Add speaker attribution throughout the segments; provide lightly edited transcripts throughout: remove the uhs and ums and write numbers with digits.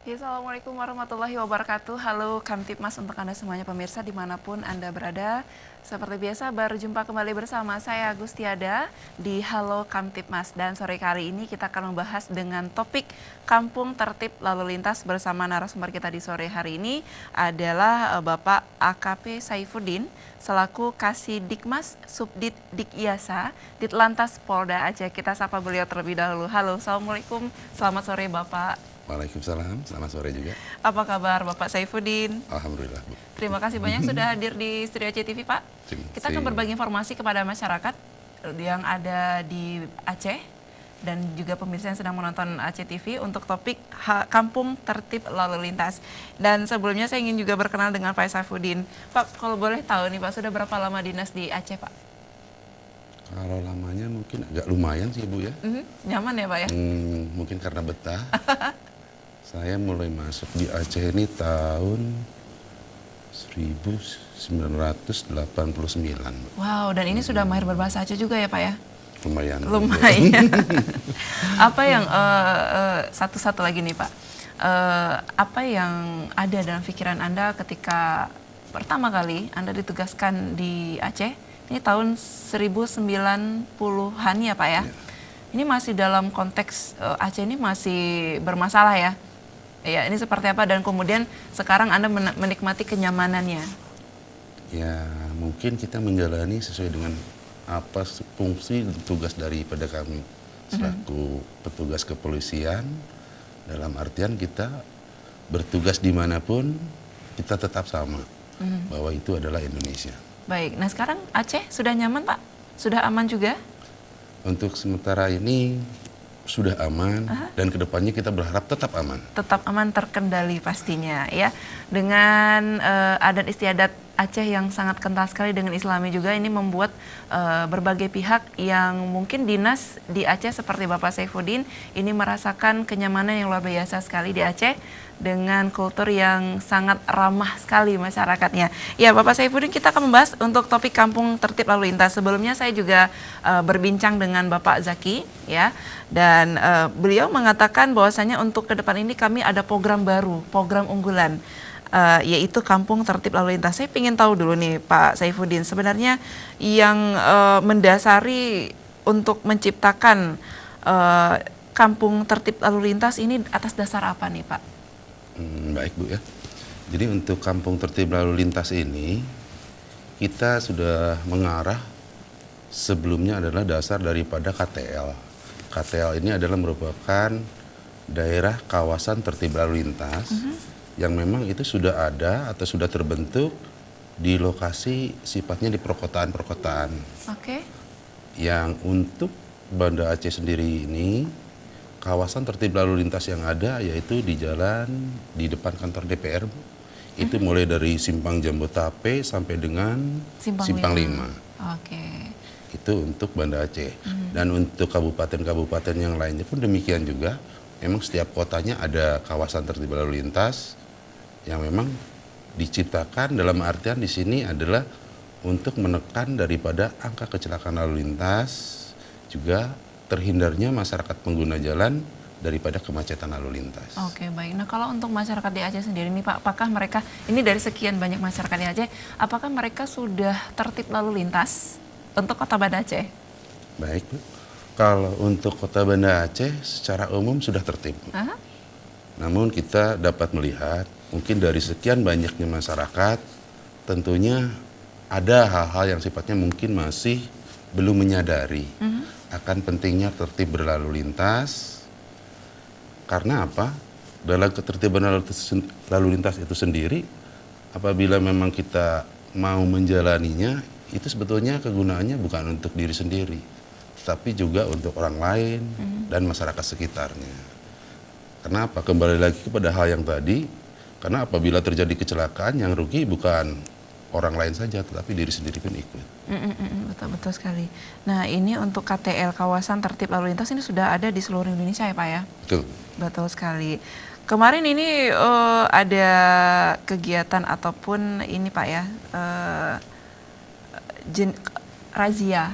Speaker 1: Ya, Assalamualaikum warahmatullahi wabarakatuh. Halo Kamtibmas untuk Anda semuanya pemirsa dimanapun Anda berada. Seperti biasa berjumpa kembali bersama saya Agustiada di Halo Kamtibmas. Dan sore kali ini kita akan membahas dengan topik Kampung Tertib Lalu Lintas bersama narasumber kita di sore hari ini adalah Bapak AKP Saifuddin selaku Kasidikmas Subdit Dikyasa Ditlantas Polda Aceh. Kita sapa beliau terlebih dahulu. Halo, Assalamualaikum. Selamat sore Bapak.
Speaker 2: Waalaikumsalam, selamat sore juga.
Speaker 1: Apa kabar Bapak Saifuddin?
Speaker 2: Alhamdulillah, Bu.
Speaker 1: Terima kasih banyak sudah hadir di Studio CTV, Pak. Kita akan berbagi informasi kepada masyarakat yang ada di Aceh dan juga pemirsa yang sedang menonton Aceh TV untuk topik Kampung Tertib Lalu Lintas. Dan sebelumnya saya ingin juga berkenal dengan Pak Saifuddin. Pak, kalau boleh tahu nih Pak, sudah berapa lama dinas di Aceh, Pak?
Speaker 2: Kalau lamanya mungkin agak lumayan sih, Bu ya.
Speaker 1: Nyaman ya, Pak ya?
Speaker 2: Mungkin karena betah. Saya mulai masuk di Aceh ini tahun 1989.
Speaker 1: Wow, dan ini sudah mahir berbahasa Aceh juga ya Pak ya?
Speaker 2: Lumayan.
Speaker 1: Lumayan. Apa yang, satu-satu lagi nih Pak, apa yang ada dalam pikiran Anda ketika pertama kali Anda ditugaskan di Aceh? Ini tahun 1990-an ya Pak ya? Ini masih dalam konteks Aceh ini masih bermasalah ya? Ya, ini seperti apa dan kemudian sekarang Anda menikmati kenyamanannya?
Speaker 2: Ya, mungkin kita menjalani sesuai dengan apa fungsi dan tugas daripada kami selaku petugas kepolisian. Dalam artian kita bertugas dimanapun kita tetap sama, bahwa itu adalah Indonesia.
Speaker 1: Baik, nah sekarang Aceh sudah nyaman Pak? Sudah aman juga?
Speaker 2: Untuk sementara ini sudah aman dan kedepannya kita berharap tetap aman.
Speaker 1: Tetap aman, terkendali pastinya ya. Dengan adat istiadat Aceh yang sangat kental sekali dengan Islami juga, ini membuat berbagai pihak yang mungkin dinas di Aceh seperti Bapak Saifuddin ini merasakan kenyamanan yang luar biasa sekali di Aceh dengan kultur yang sangat ramah sekali masyarakatnya. Ya, Bapak Saifuddin, kita akan membahas untuk topik Kampung Tertib Lalu Lintas. Sebelumnya saya juga berbincang dengan Bapak Zaki ya, dan beliau mengatakan bahwasanya untuk ke depan ini kami ada program baru, program unggulan, yaitu Kampung Tertib Lalu Lintas. Saya ingin tahu dulu nih Pak Saifuddin, sebenarnya yang mendasari untuk menciptakan Kampung Tertib Lalu Lintas ini atas dasar apa nih Pak?
Speaker 2: Baik Bu ya. Jadi untuk Kampung Tertib Lalu Lintas ini kita sudah mengarah sebelumnya adalah dasar daripada KTL. KTL ini adalah merupakan daerah kawasan tertib lalu lintas yang memang itu sudah ada atau sudah terbentuk di lokasi sifatnya di perkotaan-perkotaan.
Speaker 1: Oke.
Speaker 2: Yang untuk Banda Aceh sendiri ini kawasan tertib lalu lintas yang ada yaitu di jalan di depan kantor DPR, Bu. Itu mulai dari Simpang Jambotape sampai dengan Simpang 5.
Speaker 1: Oke.
Speaker 2: Itu untuk Banda Aceh. Dan untuk kabupaten-kabupaten yang lainnya pun demikian juga. Memang setiap kotanya ada kawasan tertib lalu lintas yang memang diciptakan dalam artian di sini adalah untuk menekan daripada angka kecelakaan lalu lintas, juga terhindarnya masyarakat pengguna jalan daripada kemacetan lalu lintas.
Speaker 1: Oke, baik. Nah, kalau untuk masyarakat di Aceh sendiri nih Pak, apakah mereka, ini dari sekian banyak masyarakat di Aceh, apakah mereka sudah tertib lalu lintas untuk Kota Banda Aceh?
Speaker 2: Baik, Bu. Kalau untuk Kota Banda Aceh secara umum sudah tertib. Namun kita dapat melihat mungkin dari sekian banyaknya masyarakat tentunya ada hal-hal yang sifatnya mungkin masih belum menyadari akan pentingnya tertib berlalu lintas. Karena apa? Dalam ketertiban lalu lintas itu sendiri, apabila memang kita mau menjalaninya, itu sebetulnya kegunaannya bukan untuk diri sendiri, tapi juga untuk orang lain dan masyarakat sekitarnya. Kenapa? Kembali lagi kepada hal yang tadi, karena apabila terjadi kecelakaan yang rugi bukan orang lain saja, tetapi diri sendiri pun ikut.
Speaker 1: Betul sekali. Nah, ini untuk KTL, kawasan tertib lalu lintas, ini sudah ada di seluruh Indonesia ya Pak ya?
Speaker 2: Betul.
Speaker 1: Betul sekali. Kemarin ini ada kegiatan ataupun ini Pak ya, razia.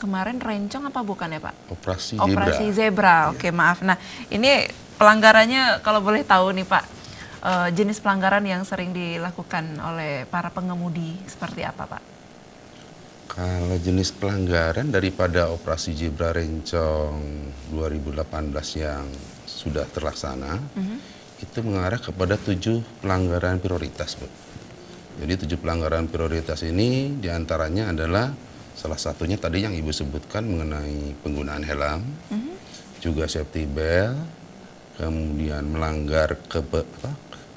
Speaker 1: Kemarin rencong apa bukan ya Pak?
Speaker 2: Operasi
Speaker 1: Operasi Zebra. Oke, maaf. Nah, ini pelanggarannya kalau boleh tahu nih Pak, jenis pelanggaran yang sering dilakukan oleh para pengemudi seperti apa Pak?
Speaker 2: Kalau jenis pelanggaran daripada operasi Zebra Rencong 2018 yang sudah terlaksana, itu mengarah kepada 7 pelanggaran prioritas, Bu. Jadi 7 pelanggaran prioritas ini diantaranya adalah salah satunya tadi yang Ibu sebutkan mengenai penggunaan helm, juga safety belt, kemudian melanggar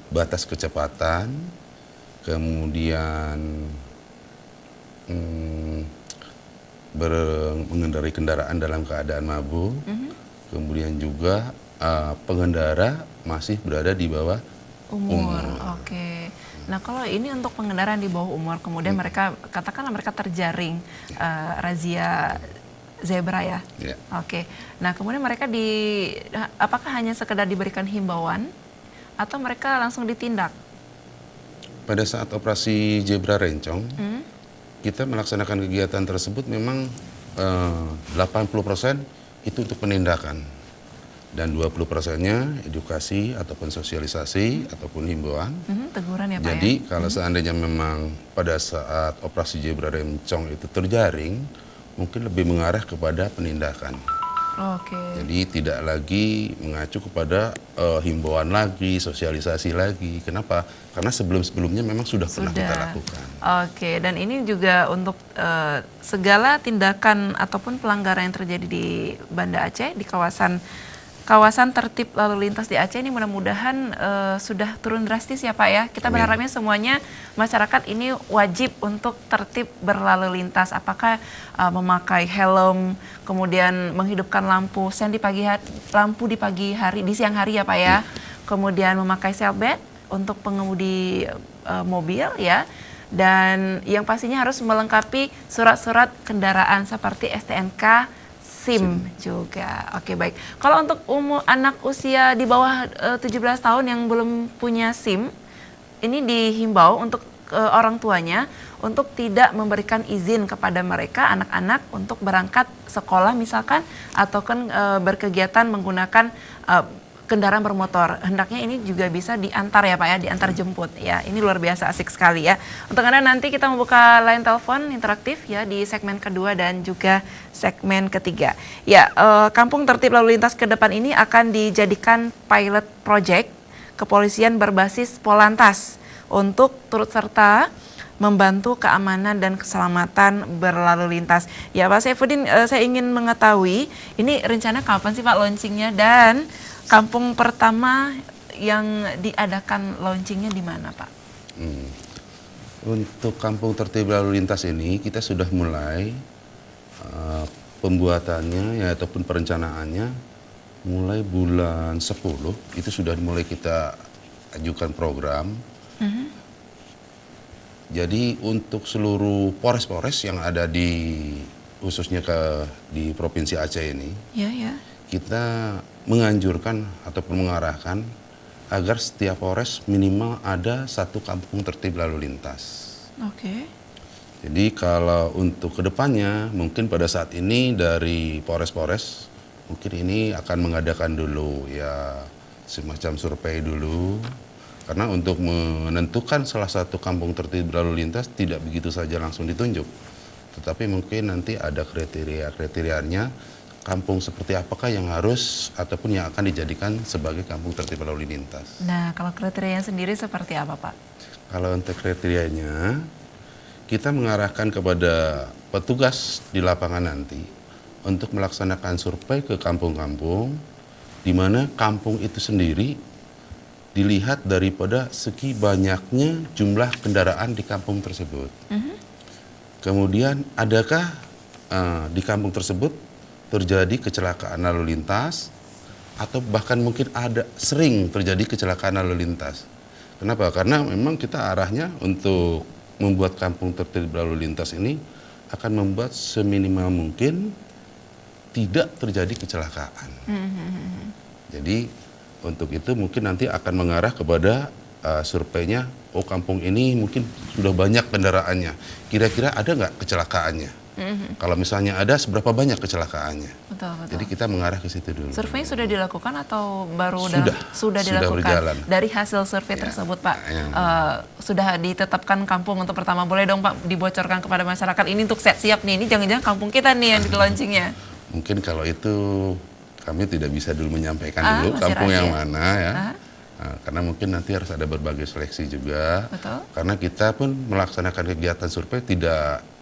Speaker 2: batas kecepatan, kemudian mengendarai kendaraan dalam keadaan mabuk, kemudian juga pengendara masih berada di bawah umur.
Speaker 1: Oke. Nah kalau ini untuk pengendaraan di bawah umur, kemudian mereka katakanlah mereka terjaring razia zebra ya. Oke. Nah kemudian mereka apakah hanya sekedar diberikan himbauan atau mereka langsung ditindak?
Speaker 2: Pada saat operasi Zebra Rencong, kita melaksanakan kegiatan tersebut memang 80% itu untuk penindakan. Dan 20%-nya edukasi ataupun sosialisasi ataupun himbauan.
Speaker 1: Teguran ya Pak.
Speaker 2: Jadi kalau seandainya memang pada saat operasi Zebra Rencong itu terjaring, mungkin lebih mengarah kepada penindakan.
Speaker 1: Oke.
Speaker 2: Jadi tidak lagi mengacu kepada himbauan lagi, sosialisasi lagi. Kenapa? Karena sebelum-sebelumnya memang sudah pernah kita lakukan.
Speaker 1: Oke, dan ini juga untuk segala tindakan ataupun pelanggaran yang terjadi di Banda Aceh, di kawasan tertib lalu lintas di Aceh ini mudah-mudahan sudah turun drastis ya Pak ya. Kita berharapnya semuanya masyarakat ini wajib untuk tertib berlalu lintas. Apakah memakai helm, kemudian menghidupkan lampu sen di pagi hari, lampu di pagi hari, di siang hari ya Pak ya. Kemudian memakai seatbelt untuk pengemudi mobil ya. Dan yang pastinya harus melengkapi surat-surat kendaraan seperti STNK, SIM juga. Oke baik. Kalau untuk anak usia di bawah 17 tahun yang belum punya SIM, ini dihimbau untuk orang tuanya untuk tidak memberikan izin kepada mereka anak-anak untuk berangkat sekolah misalkan ataupun berkegiatan menggunakan kendaraan bermotor. Hendaknya ini juga bisa diantar ya Pak ya, diantar jemput ya. Ini luar biasa asik sekali ya. Untuk Anda nanti kita membuka line telepon interaktif ya di segmen kedua dan juga segmen ketiga. Ya, Kampung Tertib Lalu Lintas ke depan ini akan dijadikan pilot project kepolisian berbasis Polantas untuk turut serta membantu keamanan dan keselamatan berlalu lintas. Ya Pak Saifuddin, saya ingin mengetahui ini rencana kapan sih Pak launchingnya dan kampung pertama yang diadakan launchingnya di mana Pak?
Speaker 2: Untuk kampung tertib lalu lintas ini kita sudah mulai pembuatannya ya, ataupun perencanaannya mulai bulan 10 itu sudah mulai kita ajukan program. Jadi untuk seluruh polres-polres yang ada khususnya di Provinsi Aceh ini, kita menganjurkan ataupun mengarahkan agar setiap polres minimal ada 1 kampung tertib lalu lintas.
Speaker 1: Oke.
Speaker 2: Jadi kalau untuk kedepannya mungkin pada saat ini dari polres-polres mungkin ini akan mengadakan dulu ya semacam survei dulu. Karena untuk menentukan salah satu kampung tertib lalu lintas tidak begitu saja langsung ditunjuk. Tetapi mungkin nanti ada kriteria-kriterianya kampung seperti apakah yang harus ataupun yang akan dijadikan sebagai kampung tertib lalu lintas.
Speaker 1: Nah, kalau kriterianya sendiri seperti apa Pak?
Speaker 2: Kalau untuk kriterianya, kita mengarahkan kepada petugas di lapangan nanti untuk melaksanakan survei ke kampung-kampung, di mana kampung itu sendiri dilihat daripada segi banyaknya jumlah kendaraan di kampung tersebut. Kemudian adakah di kampung tersebut terjadi kecelakaan lalu lintas atau bahkan mungkin sering terjadi kecelakaan lalu lintas. Kenapa? Karena memang kita arahnya untuk membuat kampung tertib lalu lintas ini akan membuat seminimal mungkin tidak terjadi kecelakaan. Jadi untuk itu mungkin nanti akan mengarah kepada surveinya, kampung ini mungkin sudah banyak kendaraannya. Kira-kira ada nggak kecelakaannya? Kalau misalnya ada, seberapa banyak kecelakaannya.
Speaker 1: Betul, betul.
Speaker 2: Jadi kita mengarah ke situ dulu.
Speaker 1: Survei sudah dilakukan atau baru
Speaker 2: Sudah
Speaker 1: dilakukan?
Speaker 2: berjalan.
Speaker 1: Dari hasil survei tersebut, Pak, sudah ditetapkan kampung untuk pertama. Boleh dong, Pak, dibocorkan kepada masyarakat ini untuk siap nih. Ini jangan-jangan kampung kita nih yang di launchingnya.
Speaker 2: Mungkin kalau itu kami tidak bisa dulu menyampaikan dulu kampung yang mana ya. Karena mungkin nanti harus ada berbagai seleksi juga.
Speaker 1: Betul.
Speaker 2: Karena kita pun melaksanakan kegiatan survei tidak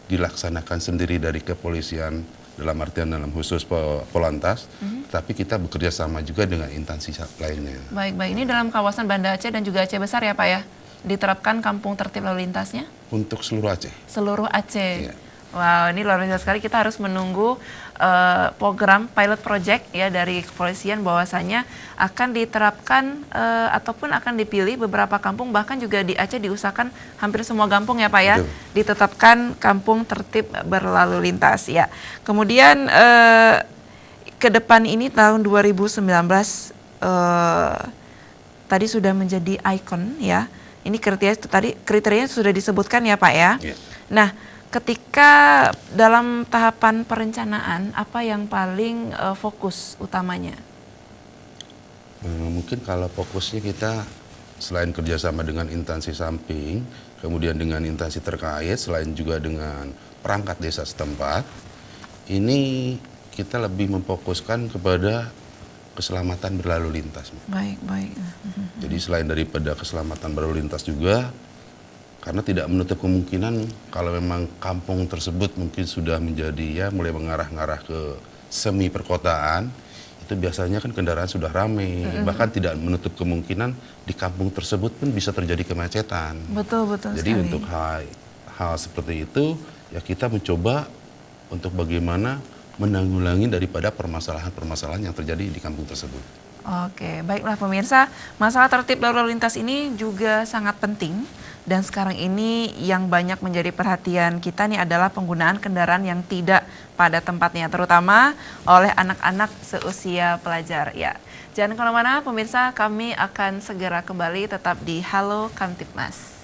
Speaker 2: dilaksanakan sendiri dari kepolisian dalam artian dalam khusus Polantas, tapi kita bekerja sama juga dengan instansi lainnya.
Speaker 1: Baik, ini dalam kawasan Banda Aceh dan juga Aceh Besar ya, Pak ya? Diterapkan kampung tertib lalu lintasnya?
Speaker 2: Untuk seluruh Aceh.
Speaker 1: Seluruh Aceh.
Speaker 2: Iya.
Speaker 1: Wow, ini luar biasa sekali. Kita harus menunggu program pilot project ya dari kepolisian bahwasanya akan diterapkan ataupun akan dipilih beberapa kampung, bahkan juga di Aceh diusahakan hampir semua kampung ya Pak ya.
Speaker 2: Betul.
Speaker 1: Ditetapkan kampung tertib berlalu lintas ya. Kemudian ke depan ini tahun 2019 tadi sudah menjadi ikon ya. Ini kriterianya sudah disebutkan ya Pak ya.
Speaker 2: Yeah.
Speaker 1: Nah, ketika dalam tahapan perencanaan, apa yang paling fokus utamanya?
Speaker 2: Mungkin kalau fokusnya kita selain kerjasama dengan instansi samping, kemudian dengan instansi terkait, selain juga dengan perangkat desa setempat, ini kita lebih memfokuskan kepada keselamatan berlalu lintas.
Speaker 1: Baik.
Speaker 2: Jadi selain daripada keselamatan berlalu lintas juga, karena tidak menutup kemungkinan kalau memang kampung tersebut mungkin sudah menjadi ya mulai mengarah-ngarah ke semi perkotaan, itu biasanya kan kendaraan sudah ramai, bahkan tidak menutup kemungkinan di kampung tersebut pun bisa terjadi kemacetan.
Speaker 1: Betul
Speaker 2: Jadi
Speaker 1: sekali.
Speaker 2: untuk hal seperti itu ya kita mencoba untuk bagaimana menanggulangi daripada permasalahan-permasalahan yang terjadi di kampung tersebut.
Speaker 1: Oke, baiklah pemirsa, masalah tertib lalu lintas ini juga sangat penting. Dan sekarang ini yang banyak menjadi perhatian kita nih adalah penggunaan kendaraan yang tidak pada tempatnya, terutama oleh anak-anak seusia pelajar. Ya, jangan kemana-mana pemirsa, kami akan segera kembali tetap di Halo Kamtibmas.